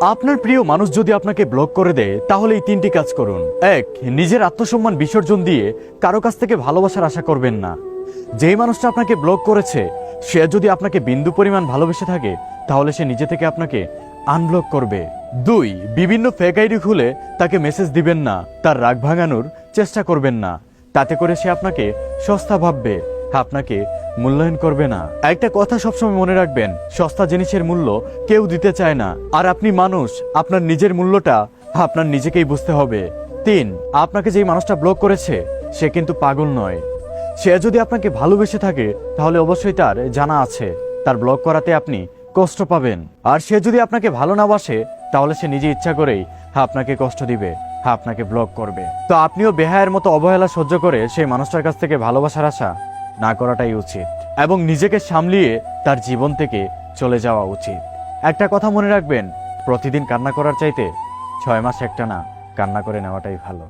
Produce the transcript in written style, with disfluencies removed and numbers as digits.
আপনার প্রিয় মানুষ যদি আপনাকে ব্লক করে দেয় তাহলে এই তিনটি কাজ করুন। এক, নিজের আত্মসম্মান বিসর্জন দিয়ে কারো কাছ থেকে ভালোবাসার আশা করবেন না। যেই মানুষটা আপনাকে ব্লক করেছে সে যদি আপনাকে বিন্দু পরিমাণ ভালোবেসে থাকে তাহলে সে নিজে থেকে আপনাকে আনব্লক করবে। দুই, বিভিন্ন ফেক আইডি খুলে তাকে মেসেজ দিবেন না, তার রাগ ভাঙানোর চেষ্টা করবেন না। তাতে করে সে আপনাকে সস্তা ভাববে, আপনাকে মূল্যায়ন করবে না। একটা কথা সবসময় মনে রাখবেন, সস্তা জিনিসের মূল্য কেউ দিতে চায় না, আর আপনি মানুষ, আপনার নিজের মূল্যটা আপনার নিজেকেই বুঝতে হবে। তিন, আপনাকে যেই মানুষটা ব্লক করেছে সে কিন্তু পাগল নয়। সে যদি আপনাকে ভালোবেসে থাকে তাহলে অবশ্যই তার জানা আছে তার ব্লক করাতে আপনি কষ্ট পাবেন। আর সে যদি আপনাকে ভালো না বাসে তাহলে সে নিজে ইচ্ছা করেই আপনাকে কষ্ট দিবে, আপনাকে ব্লক করবে। তো আপনিও বেহায়ের মতো অবহেলা সহ্য করে সেই মানুষটার কাছ থেকে ভালোবাসার আশা না করাটাই উচিত এবং নিজেকে সামলিয়ে তার জীবন থেকে চলে যাওয়া উচিত। একটা কথা মনে রাখবেন, প্রতিদিন কান্না করার চাইতে 6 মাস একটানা কান্না করে নেওয়াটাই ভালো।